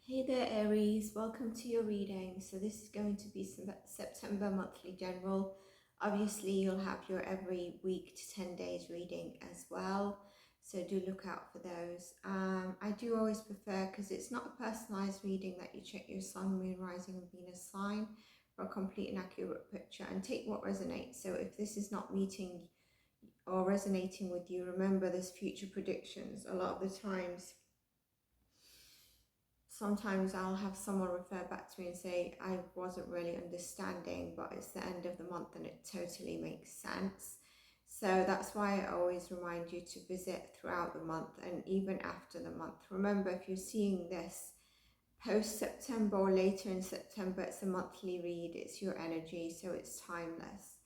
Hey there Aries, welcome to your reading. So this is going to be September monthly general. Obviously you'll have your every week to 10 days reading as well. So do look out for those. I do always prefer, because it's not a personalized reading, that you check your sun, moon, rising and Venus sign for a complete and accurate picture and take what resonates. So if this is not meeting or resonating with you, remember there's future predictions. A lot of the times, sometimes I'll have someone refer back to me and say, I wasn't really understanding, but it's the end of the month and it totally makes sense. So that's why I always remind you to visit throughout the month and even after the month. Remember, if you're seeing this post-September or later in September, it's a monthly read, it's your energy, so it's timeless.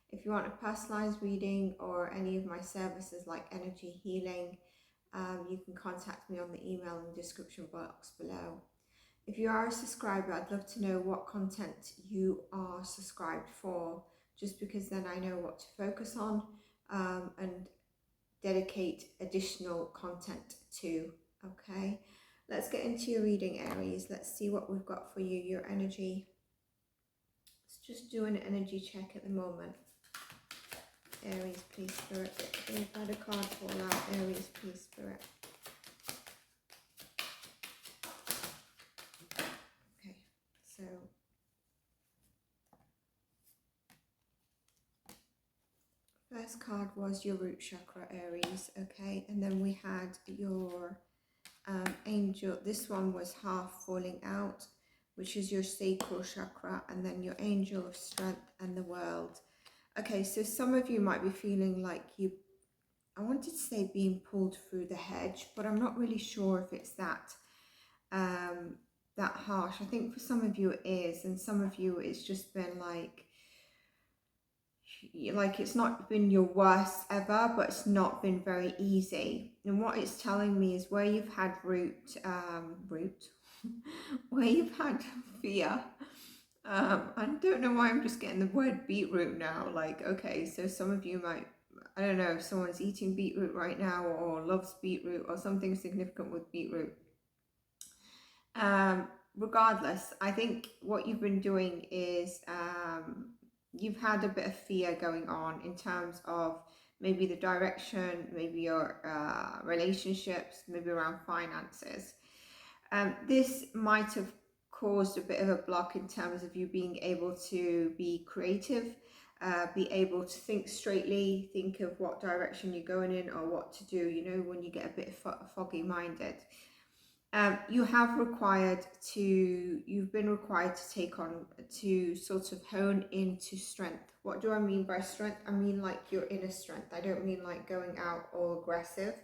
If you want a personalized reading or any of my services like energy healing, you can contact me on the email in the description box below. If you are a subscriber, I'd love to know what content you are subscribed for, just because then I know what to focus on and dedicate additional content to. Okay, let's get into your reading, Aries. Let's see what we've got for you, your energy. Let's just do an energy check at the moment. Aries, please, Spirit. We've had a card fall out. Aries, please, Spirit. Okay, so first card was your root chakra, Aries. Okay, and then we had your angel. This one was half falling out, which is your sacral chakra, and then your angel of strength and the world. Okay, so some of you might be feeling like I wanted to say being pulled through the hedge, but I'm not really sure if it's that that harsh. I think for some of you it is, and some of you it's just been like it's not been your worst ever, but it's not been very easy. And what it's telling me is where you've had where you've had fear. I don't know why I'm just getting the word beetroot now. Like, okay, so some of you might, I don't know if someone's eating beetroot right now or loves beetroot or something significant with beetroot. Regardless, I think what you've been doing is you've had a bit of fear going on in terms of maybe the direction, maybe your relationships, maybe around finances. This might have caused a bit of a block in terms of you being able to be creative, be able to think straightly, think of what direction you're going in or what to do, you know, when you get a bit foggy minded. You've been required to take on, to sort of hone into strength. What do I mean by strength? I mean like your inner strength. I don't mean like going out all aggressive.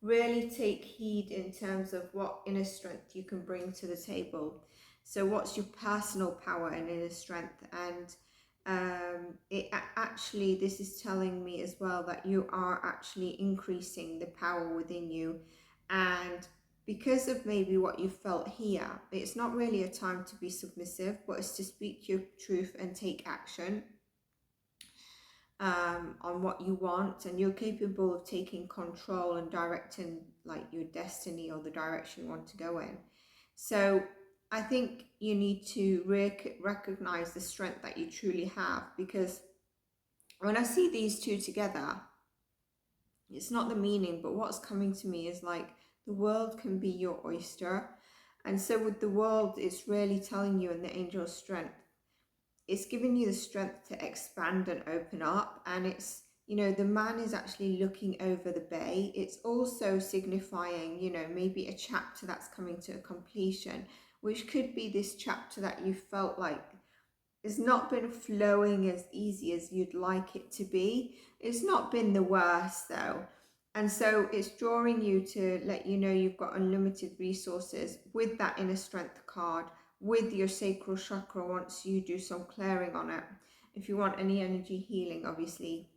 Really take heed in terms of what inner strength you can bring to the table. So what's your personal power and inner strength? And this is telling me as well that you are actually increasing the power within you. And because of maybe what you felt here, it's not really a time to be submissive, but it's to speak your truth and take action on what you want, and you're capable of taking control and directing like your destiny or the direction you want to go in. So I think you need to recognize the strength that you truly have, because when I see these two together, it's not the meaning, but what's coming to me is like the world can be your oyster. And so with the world, it's really telling you in the angel strength, it's giving you the strength to expand and open up. And it's, you know, the man is actually looking over the bay. It's also signifying, you know, maybe a chapter that's coming to a completion, which could be this chapter that you felt like it's not been flowing as easy as you'd like it to be. It's not been the worst though. And so it's drawing you to let you know you've got unlimited resources with that inner strength card, with your sacral chakra once you do some clearing on it. If you want any energy healing, obviously,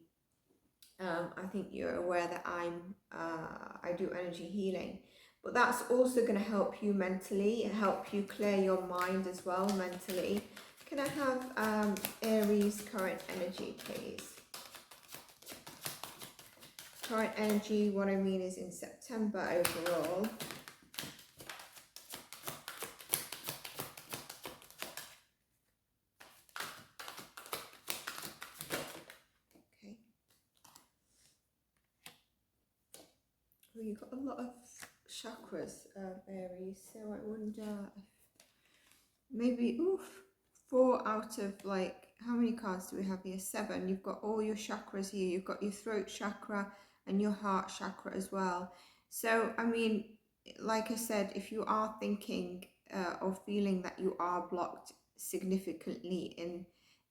I think you're aware that I do energy healing. But that's also going to help you mentally, help you clear your mind as well mentally. Can I have Aries current energy, please? Current energy, what I mean is in September overall. Well, you've got a lot of chakras, Aries, so I wonder if maybe, oof, 4 out of, like, how many cards do we have here? 7. You've got all your chakras here. You've got your throat chakra and your heart chakra as well. So, I mean, like I said, if you are thinking or feeling that you are blocked significantly in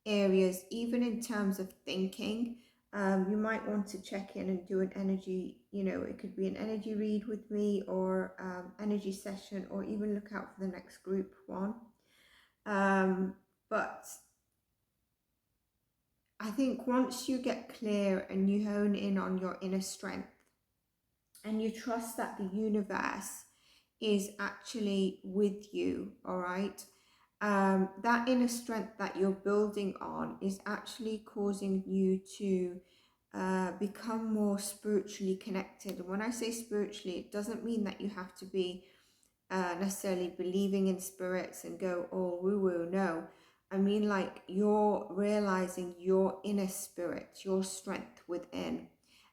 areas, even in terms of thinking, you might want to check in and do an energy, it could be an energy read with me, or energy session, or even look out for the next group one. But I think once you get clear and you hone in on your inner strength and you trust that the universe is actually with you, all right, that inner strength that you're building on is actually causing you to become more spiritually connected. And when I say spiritually, it doesn't mean that you have to be necessarily believing in spirits and go all woo-woo. No, I mean, like, you're realizing your inner spirit, your strength within,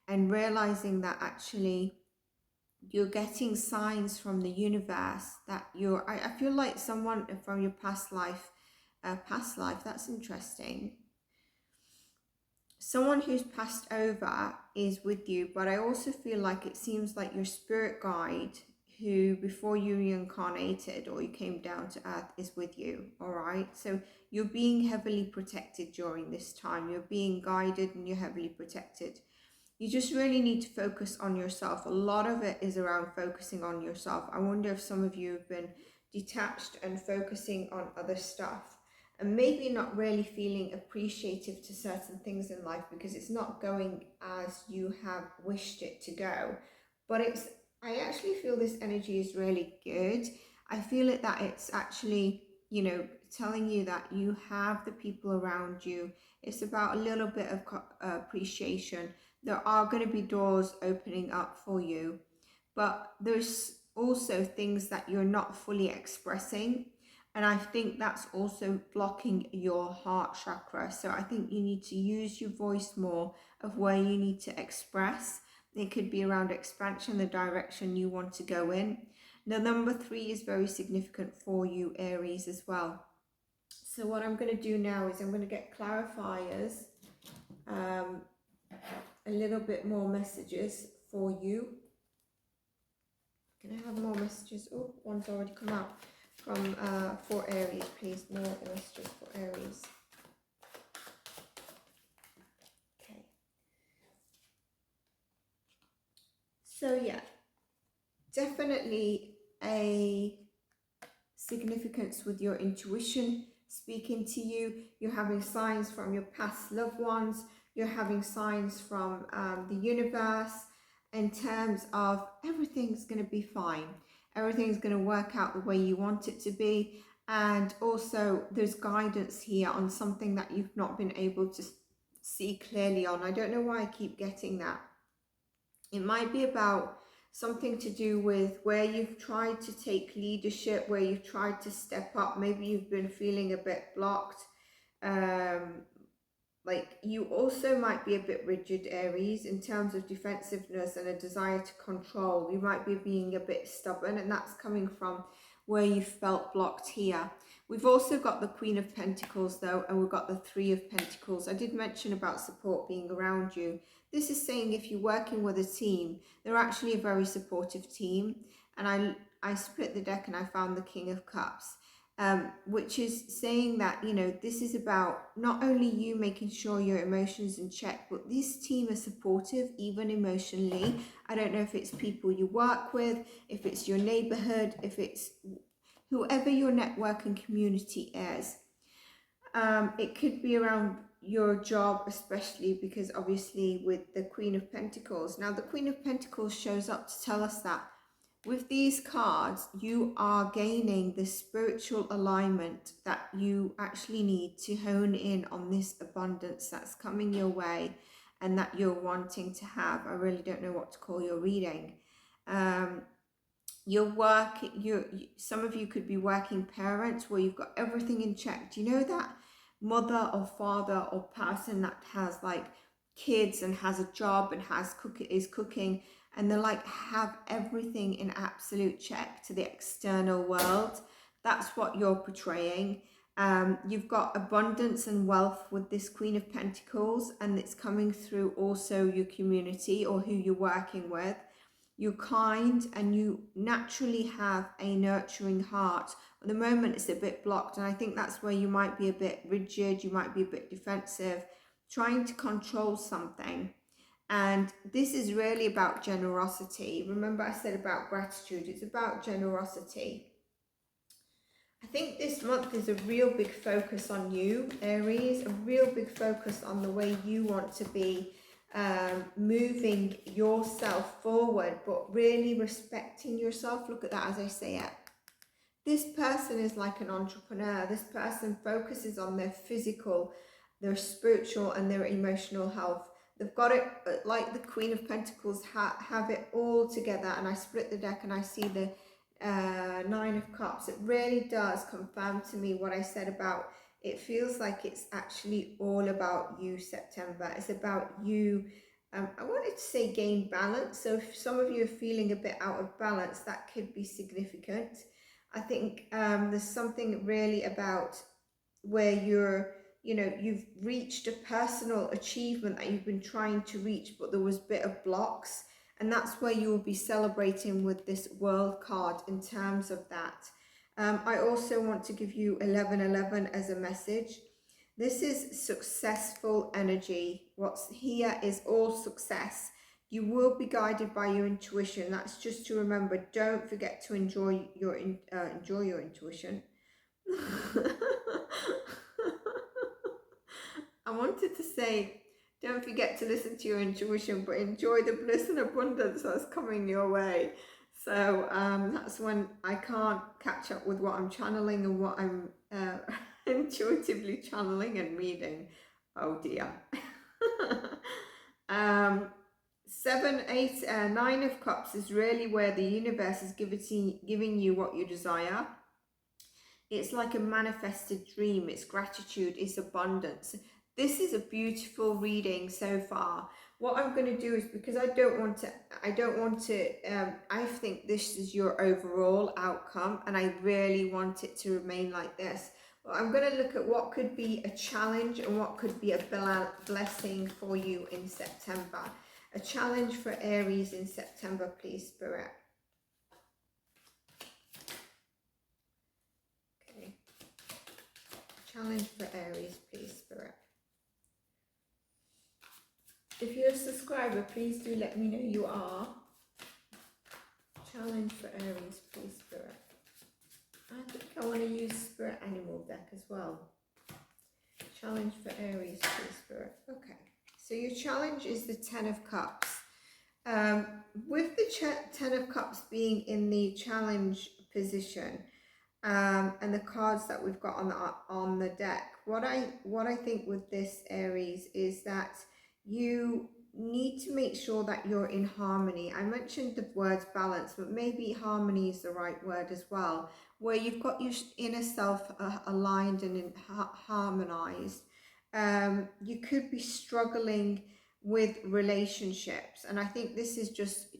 and realizing that actually you're getting signs from the universe that I feel like someone from your past life, that's interesting. Someone who's passed over is with you, but I also feel like it seems like your spirit guide, who before you reincarnated or you came down to earth, is with you, all right? So you're being heavily protected during this time. You're being guided and you're heavily protected. You just really need to focus on yourself. A lot of it is around focusing on yourself. I wonder if some of you have been detached and focusing on other stuff, and maybe not really feeling appreciative to certain things in life because it's not going as you have wished it to go. But I actually feel this energy is really good. I feel it that it's actually, telling you that you have the people around you. It's about a little bit of appreciation. There are going to be doors opening up for you, but there's also things that you're not fully expressing. And I think that's also blocking your heart chakra. So I think you need to use your voice more of where you need to express. It could be around expansion, the direction you want to go in. Now, number 3 is very significant for you, Aries, as well. So what I'm going to do now is I'm going to get clarifiers, a little bit more messages for you. Can I have more messages? Oh, one's already come out. From for Aries, please. More messages for Aries. Okay. So yeah, definitely a significance with your intuition speaking to you. You're having signs from your past loved ones. You're having signs from the universe in terms of everything's going to be fine. Everything's going to work out the way you want it to be. And also there's guidance here on something that you've not been able to see clearly on. I don't know why I keep getting that. It might be about something to do with where you've tried to take leadership, where you've tried to step up. Maybe you've been feeling a bit blocked. Like, you also might be a bit rigid, Aries, in terms of defensiveness and a desire to control. You might be being a bit stubborn, and that's coming from where you felt blocked here. We've also got the Queen of Pentacles, though, and we've got the 3 of Pentacles. I did mention about support being around you. This is saying if you're working with a team, they're actually a very supportive team. And I split the deck and I found the King of Cups. Which is saying that, this is about not only you making sure your emotions in check, but this team is supportive, even emotionally. I don't know if it's people you work with, if it's your neighborhood, if it's whoever your network and community is. It could be around your job, especially because obviously with the Queen of Pentacles. Now, the Queen of Pentacles shows up to tell us that with these cards, you are gaining the spiritual alignment that you actually need to hone in on this abundance that's coming your way and that you're wanting to have. I really don't know what to call your reading. Your work, some of you could be working parents where you've got everything in check. Do you know that mother or father or person that has like kids and has a job and is cooking, and they're like have everything in absolute check to the external world. That's what you're portraying. You've got abundance and wealth with this Queen of Pentacles, and it's coming through also your community or who you're working with. You're kind and you naturally have a nurturing heart. At the moment it's a bit blocked, and I think that's where you might be a bit rigid, you might be a bit defensive, trying to control something. And this is really about generosity. Remember I said about gratitude, it's about generosity. I think this month is a real big focus on you, Aries, a real big focus on the way you want to be moving yourself forward, but really respecting yourself. Look at that as I say it. This person is like an entrepreneur. This person focuses on their physical, their spiritual and their emotional health. They've got it like the Queen of Pentacles, have it all together. And I split the deck and I see the Nine of Cups. It really does confirm to me what I said about it. Feels like it's actually all about you, September. It's about you. I wanted to say gain balance. So if some of you are feeling a bit out of balance, that could be significant. I think there's something really about where you've reached a personal achievement that you've been trying to reach, but there was a bit of blocks. And that's where you will be celebrating with this World card in terms of that. I also want to give you 1111 as a message. This is successful energy. What's here is all success. You will be guided by your intuition. That's just to remember. Don't forget to enjoy your intuition. I wanted to say, don't forget to listen to your intuition, but enjoy the bliss and abundance that's coming your way. So that's when I can't catch up with what I'm channeling and what I'm intuitively channeling and reading. Oh dear. 7, 8, 9 of Cups is really where the universe is giving you what you desire. It's like a manifested dream. It's gratitude. It's abundance. This is a beautiful reading so far. What I'm going to do is, because I think this is your overall outcome and I really want it to remain like this. But I'm going to look at what could be a challenge and what could be a blessing for you in September. A challenge for Aries in September, please, Spirit. Okay. Challenge for Aries, please, Spirit. If you're a subscriber, please do let me know you are. Challenge for Aries, please, Spirit. I think I want to use Spirit Animal deck as well. Challenge for Aries, please, Spirit. Okay. So your challenge is the 10 of Cups. With the 10 of Cups being in the challenge position, and the cards that we've got on the deck, what I think with this, Aries, is that you need to make sure that you're in harmony. I mentioned the words balance, but maybe harmony is the right word as well, where you've got your inner self aligned and harmonized. You could be struggling with relationships, and I think this is just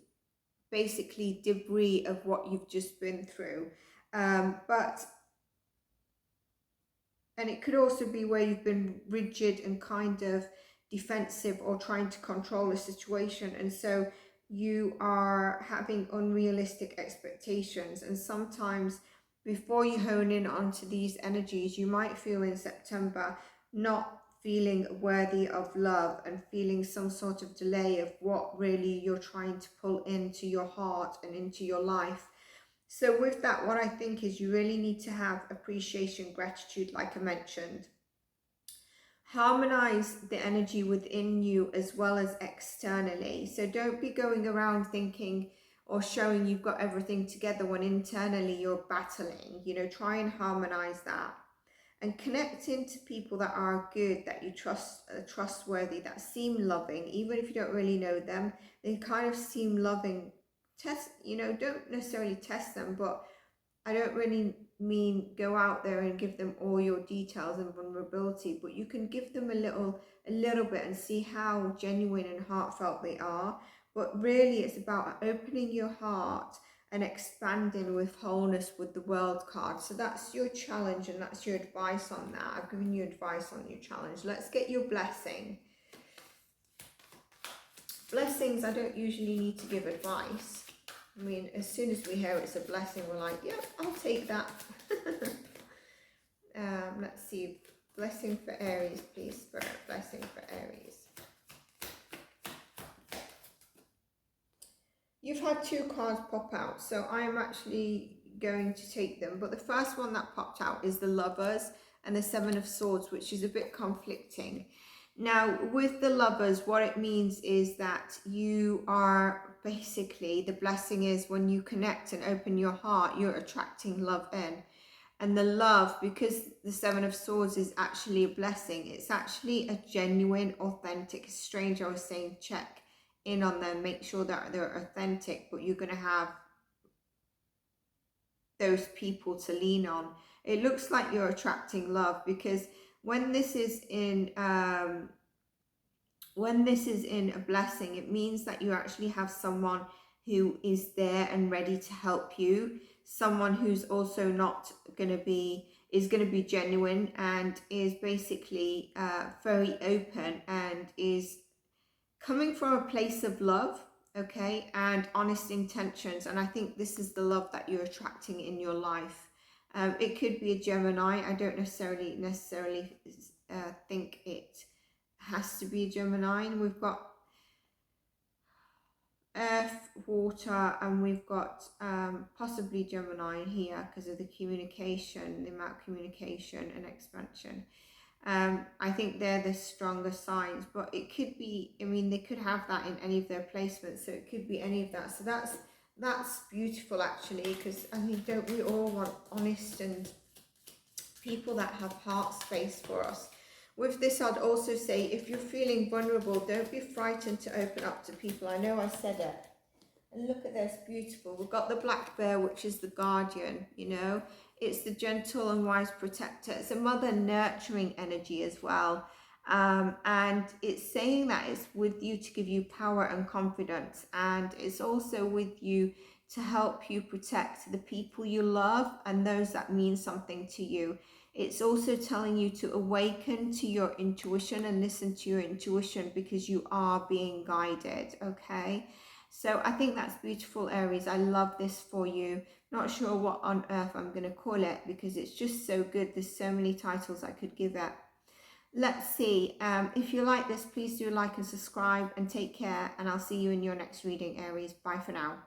basically debris of what you've just been through. And it could also be where you've been rigid and kind of defensive or trying to control a situation, and so you are having unrealistic expectations. And sometimes before you hone in onto these energies, you might feel in September not feeling worthy of love and feeling some sort of delay of what really you're trying to pull into your heart and into your life. So with that, what I think is you really need to have appreciation, gratitude, like I mentioned. Harmonize the energy within you as well as externally. So don't be going around thinking or showing you've got everything together when internally you're battling. You know, try and harmonize that. And connecting to people that are good, that you trust, trustworthy, that seem loving, even if you don't really know them, they kind of seem loving. Don't necessarily test them, but I don't really mean go out there and give them all your details and vulnerability, but you can give them a little bit and see how genuine and heartfelt they are. But really it's about opening your heart and expanding with wholeness with the World card. So that's your challenge and that's your advice on that. I've given you advice on your challenge. Let's get your blessing. Blessings, I don't usually need to give advice. I mean, as soon as we hear it's a blessing, we're like, yeah, I'll take that. Let's see. Blessing for Aries, please, Spirit. Blessing for Aries. You've had 2 cards pop out, so I am actually going to take them. But the first one that popped out is the Lovers and the 7 of Swords, which is a bit conflicting. Now, with the Lovers, what it means is that you are basically, the blessing is when you connect and open your heart, you're attracting love in. And the love, because the 7 of Swords is actually a blessing, it's actually a genuine, authentic, strange, I was saying, check in on them, make sure that they're authentic, but you're going to have those people to lean on. It looks like you're attracting love, because when this is in a blessing, it means that you actually have someone who is there and ready to help you, someone who's also not going to be, is going to be genuine and is basically very open and is coming from a place of love, okay, and honest intentions. And I think this is the love that you're attracting in your life. It could be a Gemini. I don't necessarily think it has to be a Gemini. And we've got Earth, Water, and we've got possibly Gemini here because of the communication, the amount of communication and expansion. I think they're the stronger signs, but it could be, I mean, they could have that in any of their placements, so it could be any of that. So that's beautiful, actually, because I mean, don't we all want honest and people that have heart space for us? With this, I'd also say, if you're feeling vulnerable, don't be frightened to open up to people. I know I said it. And look at this, beautiful. We've got the black bear, which is the guardian, you know. It's the gentle and wise protector. It's a mother nurturing energy as well. And it's saying that it's with you to give you power and confidence. And it's also with you to help you protect the people you love and those that mean something to you. It's also telling you to awaken to your intuition and listen to your intuition, because you are being guided, okay? So I think that's beautiful, Aries. I love this for you. Not sure what on earth I'm going to call it, because it's just so good. There's so many titles I could give it. Let's see. If you like this, please do like and subscribe, and take care. And I'll see you in your next reading, Aries. Bye for now.